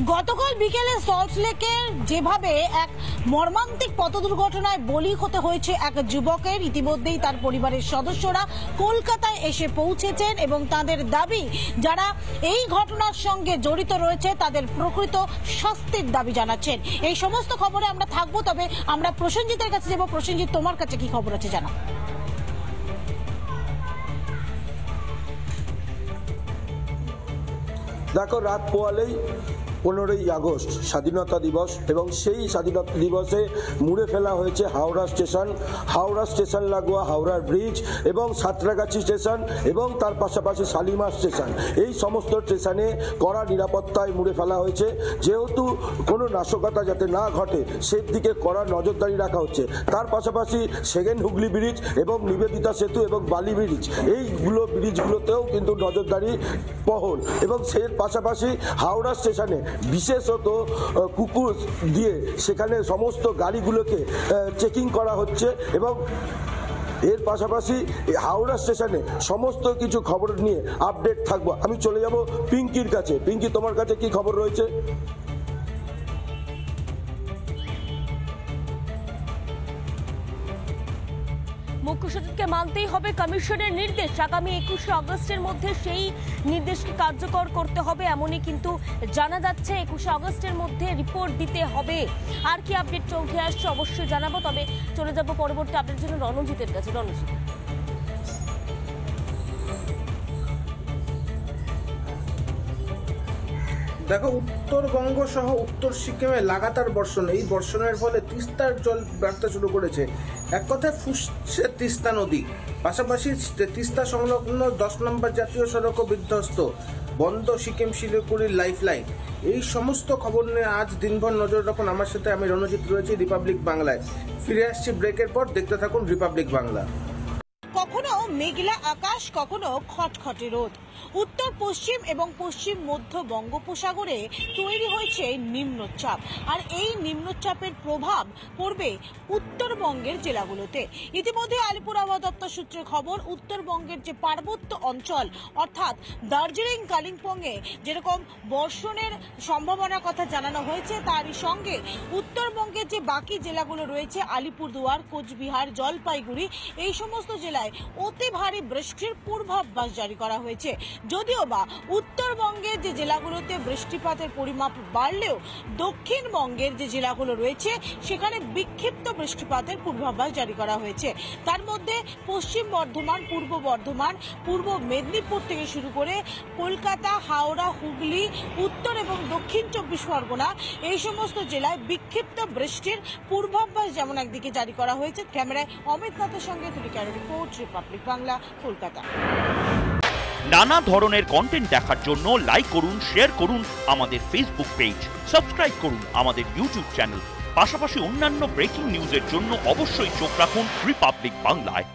গতকাল বিকেলে সল্টলেকের যেভাবে এক মর্মান্তিক পথ দুর্ঘটনায় বলি হতে হয়েছে এক যুবকের, ইতিমধ্যেই তার পরিবারের সদস্যরা কলকাতায় এসে পৌঁছেছেন এবং তাদের দাবি যারা এই ঘটনার সঙ্গে জড়িত রয়েছে তাদের প্রকৃত শাস্তির দাবি জানাচ্ছেন। এই সমস্ত খবরে আমরা থাকবো, তবে আমরা প্রসেনজিতের কাছে যাবো। প্রসেনজিৎ, তোমার কাছে কি খবর আছে জানা? দেখো, রাত পোয়ালেই 15ই আগস্ট স্বাধীনতা দিবস, এবং সেই স্বাধীনতা দিবসে মুড়ে ফেলা হয়েছে হাওড়া স্টেশন লাগোয়া হাওড়ার ব্রিজ এবং সাঁতরাগাছি স্টেশন এবং তার পাশাপাশি শালিমার স্টেশন। এই সমস্ত স্টেশনে কড়া নিরাপত্তায় মুড়ে ফেলা হয়েছে, যেহেতু কোনো নাশকতা যাতে না ঘটে সেই দিকে কড়া নজরদারি রাখা হচ্ছে। তার পাশাপাশি সেকেন্ড হুগলি ব্রিজ এবং নিবেদিতা সেতু এবং বালি ব্রিজ, এইগুলো ব্রিজগুলোতেও কিন্তু নজরদারি পহল, এবং এর পাশাপাশি হাওড়া স্টেশনে বিশেষত কুকুর দিয়ে সেখানে সমস্ত গাড়িগুলোকে চেকিং করা হচ্ছে। এবং এর পাশাপাশি হাওড়া স্টেশনে সমস্ত কিছু খবর নিয়ে আপডেট থাকবো। আমি চলে যাব পিঙ্কির কাছে। পিঙ্কি, তোমার কাছে কি খবর রয়েছে? মুখ্য সচিবকে মানতেই হবে কমিশনের নির্দেশ। আগামী 21শে আগস্টের মধ্যে সেই নির্দেশকে কার্যকর করতে হবে, এমনই কিন্তু জানা যাচ্ছে। 21শে আগস্টের মধ্যে রিপোর্ট দিতে হবে। আর কি আপডেট চৌকি আসছে অবশ্যই জানাবো, তবে চলে যাব পরবর্তী আপডেটের জন্য রণজিতের কাছে। রণজিৎ, দেখো, উত্তরবঙ্গ সহ উত্তর সিকিমে লাগাতার বর্ষণ। এই বর্ষণের ফলে তিস্তার জল বাড়তে শুরু করেছে। এক কথায় ফুসছে তিস্তা নদী। পাশাপাশি তিস্তা সংলগ্ন 10 নম্বর জাতীয় সড়কও বিধ্বস্ত। বন্ধ সিকিম শিলিগুড়ির লাইফলাইন। এই সমস্ত খবর নিয়ে আজ দিনভর নজর রাখুন আমার সাথে। আমি রণজিৎ রয়েছি রিপাবলিক বাংলায়। ফিরে আসছি ব্রেকের পর, দেখতে থাকুন রিপাবলিক বাংলা। কখনো মেঘলা আকাশ, কখনো খটখটে রোদ। উত্তর পশ্চিম এবং পশ্চিম মধ্য বঙ্গোপসাগরে তৈরি হয়েছে নিম্নচাপ, আর এই নিম্নচাপের প্রভাব পড়বে উত্তরবঙ্গের জেলাগুলোতে। ইতিমধ্যে আলিপুর আবহাওয়া দপ্তর সূত্রে খবর, উত্তরবঙ্গের যে পার্বত্য অঞ্চল অর্থাৎ দার্জিলিং, কালিম্পংয়ে যেরকম বর্ষণের সম্ভাবনার কথা জানানো হয়েছে, তারই সঙ্গে উত্তরবঙ্গের যে বাকি জেলাগুলো রয়েছে আলিপুরদুয়ার, কোচবিহার, জলপাইগুড়ি, এই সমস্ত জেলায় অতি ভারী বৃষ্টির পূর্বাভাস জারি করা হয়েছে। যদিও বা উত্তরবঙ্গের যে জেলাগুলোতে বৃষ্টিপাতের পরিমাপ বাড়লেও দক্ষিণবঙ্গের যে জেলাগুলো রয়েছে সেখানে বিক্ষিপ্ত বৃষ্টিপাতের পূর্বাভাস জারি করা হয়েছে। তার মধ্যে পশ্চিম বর্ধমান, পূর্ব বর্ধমান, পূর্ব মেদিনীপুর থেকে শুরু করে কলকাতা, হাওড়া, হুগলি, উত্তর এবং দক্ষিণ 24 পরগনা, এই সমস্ত জেলায় বিক্ষিপ্ত বৃষ্টির পূর্বাভাস যেমন একদিকে জারি করা হয়েছে। ক্যামেরায় অমিত নাথের সঙ্গে তুলিকার রিপোর্ট, রিপাবলিক বাংলা, কলকাতা। নানা ধরনের কন্টেন্ট দেখার জন্য লাইক করুন, শেয়ার করুন আমাদের ফেসবুক পেজ, সাবস্ক্রাইব করুন আমাদের ইউটিউব চ্যানেল। পাশাপাশি অন্যান্য ব্রেকিং নিউজের জন্য অবশ্যই চোখ রাখুন রিপাবলিক বাংলায়।